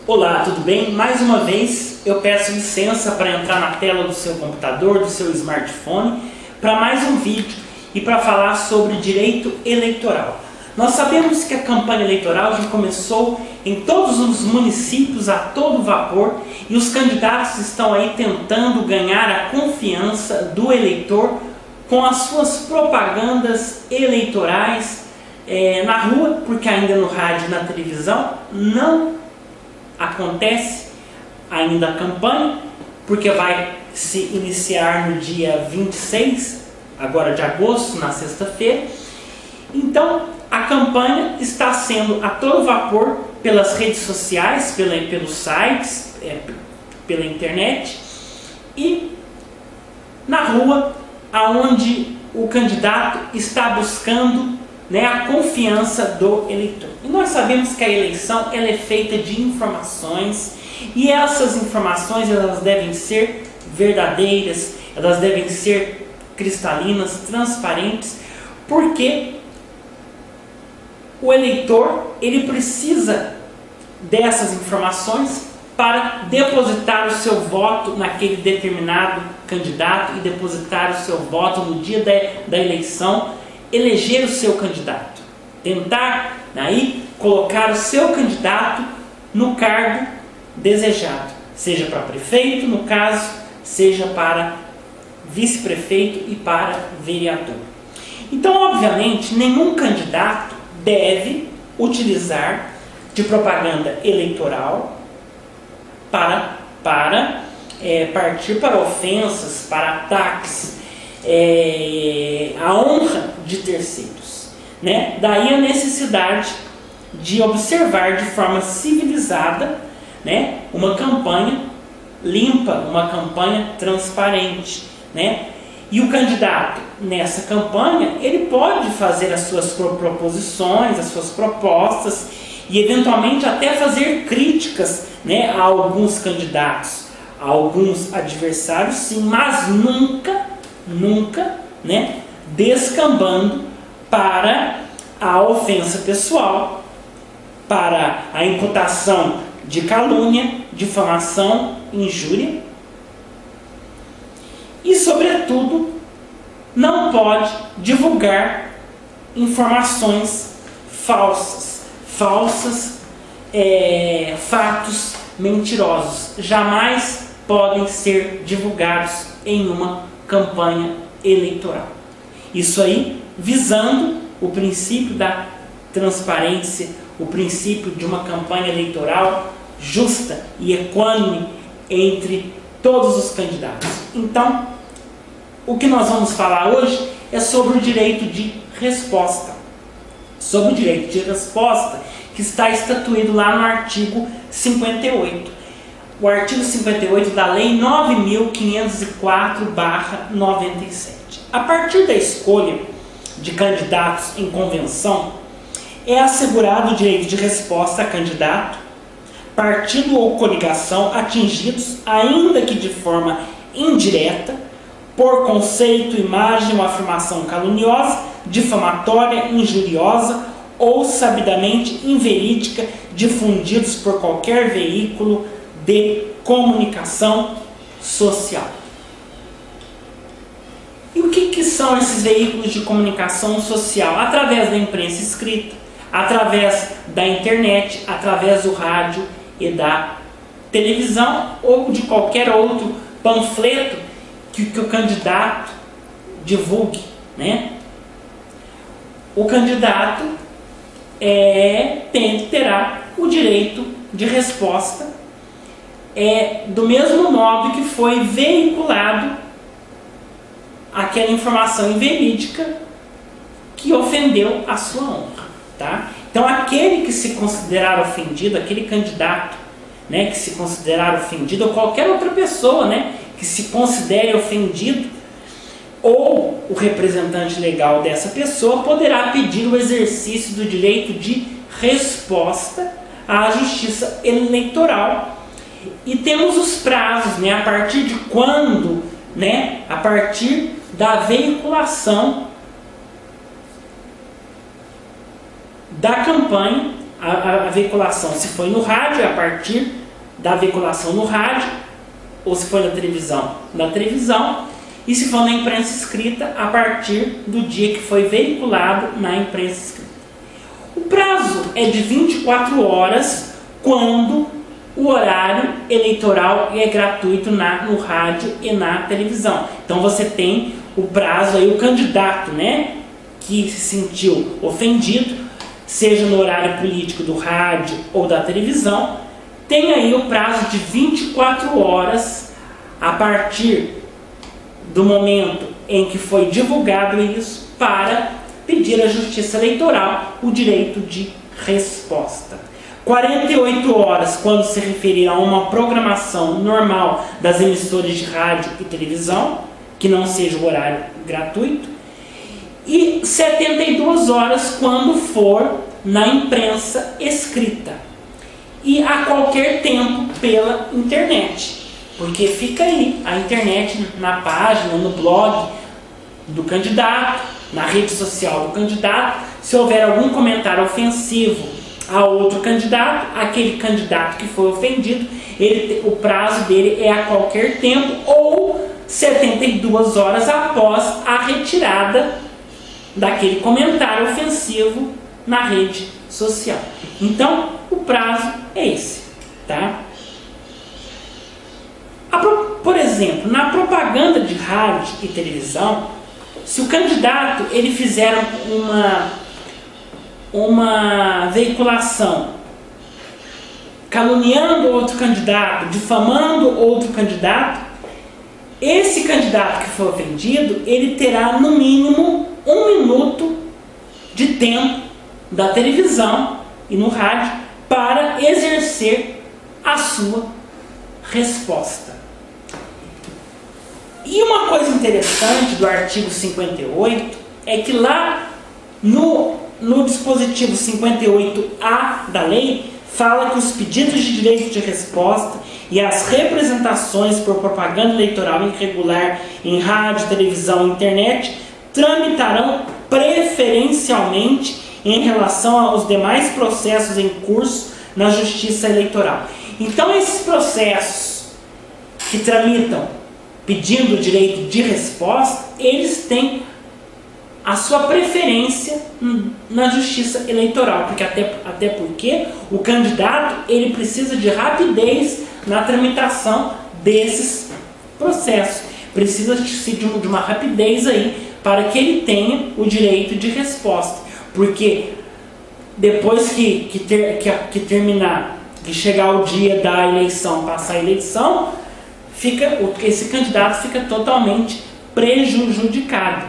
Olá, tudo bem? Mais uma vez eu peço licença para entrar na tela do seu computador, do seu smartphone, para mais um vídeo e para falar sobre direito eleitoral. Nós sabemos que a campanha eleitoral já começou em todos os municípios a todo vapor e os candidatos estão aí tentando ganhar a confiança do eleitor com as suas propagandas eleitorais na rua, porque ainda no rádio e na televisão não acontece ainda a campanha, porque vai se iniciar no dia 26, agora de agosto, na sexta-feira. Então, a campanha está sendo a todo vapor pelas redes sociais, pelos sites, pela internet e na rua, aonde o candidato está buscando a confiança do eleitor. E nós sabemos que a eleição ela é feita de informações e essas informações elas devem ser verdadeiras, elas devem ser cristalinas, transparentes, porque o eleitor ele precisa dessas informações para depositar o seu voto naquele determinado candidato e depositar o seu voto no dia da eleição, eleger o seu candidato, tentar aí colocar o seu candidato no cargo desejado, seja para prefeito, no caso, seja para vice-prefeito e para vereador. Então, obviamente, nenhum candidato deve utilizar de propaganda eleitoral para partir para ofensas, para ataques, a honra de terceiros, Daí a necessidade de observar de forma civilizada, uma campanha limpa, uma campanha transparente, E o candidato nessa campanha ele pode fazer as suas proposições, as suas propostas e eventualmente até fazer críticas, a alguns candidatos, a alguns adversários, sim, mas nunca descambando para a ofensa pessoal, para a imputação de calúnia, difamação, injúria e, sobretudo, não pode divulgar informações falsas, fatos mentirosos, jamais podem ser divulgados em uma campanha eleitoral. Isso aí visando o princípio da transparência, o princípio de uma campanha eleitoral justa e equânime entre todos os candidatos. Então, o que nós vamos falar hoje é sobre o direito de resposta. Sobre o direito de resposta que está estatuído lá no artigo 58. O artigo 58 da Lei 9.504/97. A partir da escolha de candidatos em convenção, é assegurado o direito de resposta a candidato, partido ou coligação atingidos, ainda que de forma indireta, por conceito, imagem ou afirmação caluniosa, difamatória, injuriosa ou sabidamente inverídica, difundidos por qualquer veículo de comunicação social. E o que são esses veículos de comunicação social? Através da imprensa escrita, através da internet, através do rádio e da televisão ou de qualquer outro panfleto que o candidato divulgue, O candidato terá o direito de resposta do mesmo modo que foi veiculado aquela informação inverídica que ofendeu a sua honra, tá? Então, aquele que se considerar ofendido, aquele candidato, que se considerar ofendido, ou qualquer outra pessoa, que se considere ofendido, ou o representante legal dessa pessoa poderá pedir o exercício do direito de resposta à justiça eleitoral. E temos os prazos, a partir de quando, a partir da veiculação da campanha, a veiculação, se foi no rádio, é a partir da veiculação no rádio, ou se for na televisão, e se for na imprensa escrita, a partir do dia que foi veiculado na imprensa escrita. O prazo é de 24 horas quando o horário eleitoral é gratuito no rádio e na televisão. Então você tem o prazo aí, o candidato, né, que se sentiu ofendido, seja no horário político do rádio ou da televisão, tem aí o prazo de 24 horas a partir do momento em que foi divulgado isso para pedir à Justiça Eleitoral o direito de resposta. 48 horas quando se referir a uma programação normal das emissoras de rádio e televisão, que não seja o horário gratuito, e 72 horas quando for na imprensa escrita, e a qualquer tempo pela internet, porque fica aí a internet na página, no blog do candidato, na rede social do candidato. Se houver algum comentário ofensivo a outro candidato, aquele candidato que foi ofendido, o prazo dele é a qualquer tempo ou 72 horas após a retirada daquele comentário ofensivo na rede social. Então, o prazo é esse, tá? Por exemplo, na propaganda de rádio e televisão, se o candidato ele fizer uma veiculação caluniando outro candidato, difamando outro candidato, esse candidato que foi ofendido, ele terá no mínimo 1 minuto de tempo da televisão e no rádio para exercer a sua resposta. E uma coisa interessante do artigo 58 é que lá no dispositivo 58A da lei fala que os pedidos de direito de resposta e as representações por propaganda eleitoral irregular em rádio, televisão e internet tramitarão preferencialmente em relação aos demais processos em curso na Justiça Eleitoral. Então, esses processos que tramitam pedindo o direito de resposta, eles têm a sua preferência na Justiça Eleitoral, porque até porque o candidato ele precisa de rapidez na tramitação desses processos, precisa de uma rapidez aí para que ele tenha o direito de resposta, porque depois que terminar, que chegar o dia da eleição, passar a eleição, esse candidato fica totalmente prejudicado.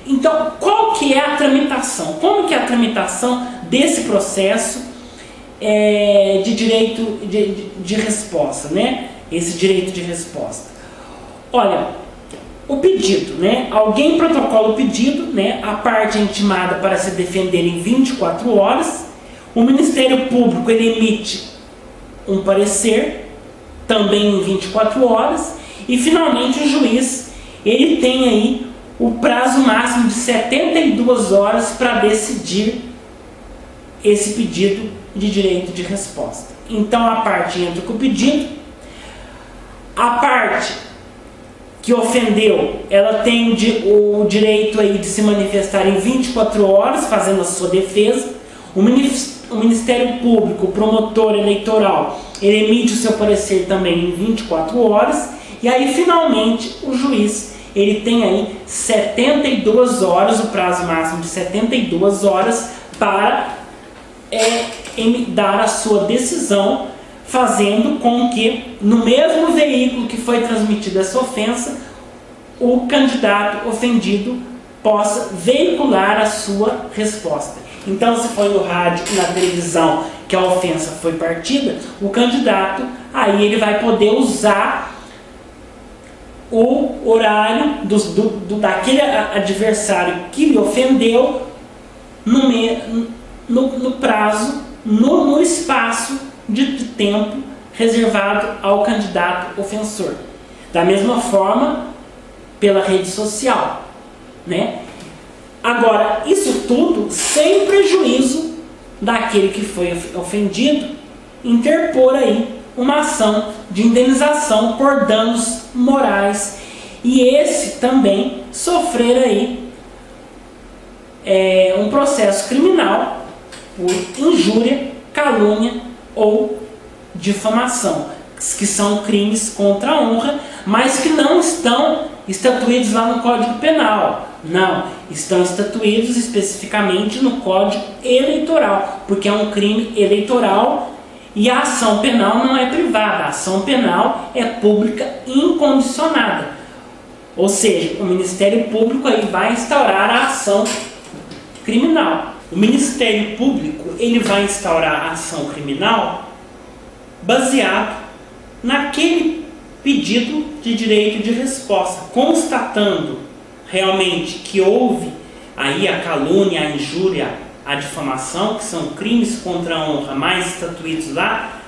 Então, qual que é a tramitação? Como que é a tramitação desse processo de direito de resposta, né? Esse direito de resposta. Olha, o pedido, né? Alguém protocola o pedido, né? A parte é intimada para se defender em 24 horas. O Ministério Público ele emite um parecer também em 24 horas. E finalmente o juiz ele tem aí o prazo máximo de 72 horas para decidir esse pedido de direito de resposta. Então a parte entra com o pedido, a parte que ofendeu, ela tem o direito aí de se manifestar em 24 horas, fazendo a sua defesa. O Ministério Público, o promotor eleitoral, ele emite o seu parecer também em 24 horas, e aí finalmente o juiz ele tem aí 72 horas, o prazo máximo de 72 horas para dar a sua decisão, fazendo com que no mesmo veículo que foi transmitida essa ofensa, o candidato ofendido possa veicular a sua resposta. Então, se foi no rádio e na televisão que a ofensa foi partida, o candidato aí ele vai poder usar o horário daquele adversário que lhe ofendeu no prazo, no espaço de tempo reservado ao candidato ofensor. Da mesma forma, pela rede social, né? Agora, isso tudo sem prejuízo daquele que foi ofendido interpor aí uma ação de indenização por danos morais e esse também sofrer aí um processo criminal por injúria, calúnia ou difamação, que são crimes contra a honra, mas que não estão estatuídos lá no Código Penal. Não, estão estatuídos especificamente no Código Eleitoral, porque é um crime eleitoral e a ação penal não é privada, a ação penal é pública incondicionada. Ou seja, o Ministério Público aí vai instaurar a ação criminal. O Ministério Público ele vai instaurar a ação criminal baseado naquele pedido de direito de resposta, constatando realmente que houve aí a calúnia, a injúria, a difamação, que são crimes contra a honra mais estatuídos lá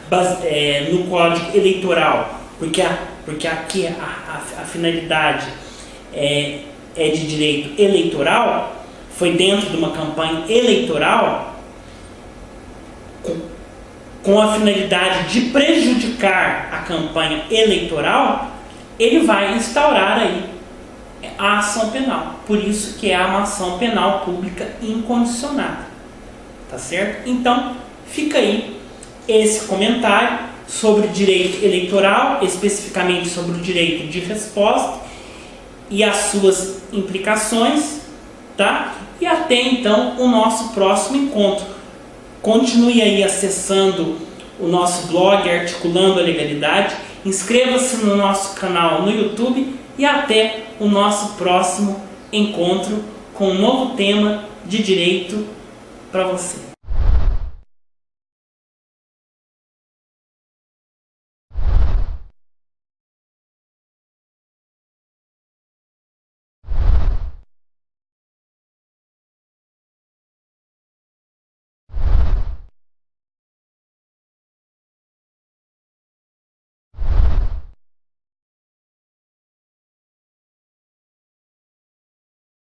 no Código Eleitoral, porque aqui a finalidade é de direito eleitoral, foi dentro de uma campanha eleitoral com a finalidade de prejudicar a campanha eleitoral, ele vai instaurar aí a ação penal. Por isso que é uma ação penal pública incondicionada. Tá certo? Então, fica aí esse comentário sobre direito eleitoral, especificamente sobre o direito de resposta e as suas implicações, tá? E até então o nosso próximo encontro. Continue aí acessando o nosso blog Articulando a Legalidade, inscreva-se no nosso canal no YouTube e até o nosso próximo encontro com um novo tema de direito para você.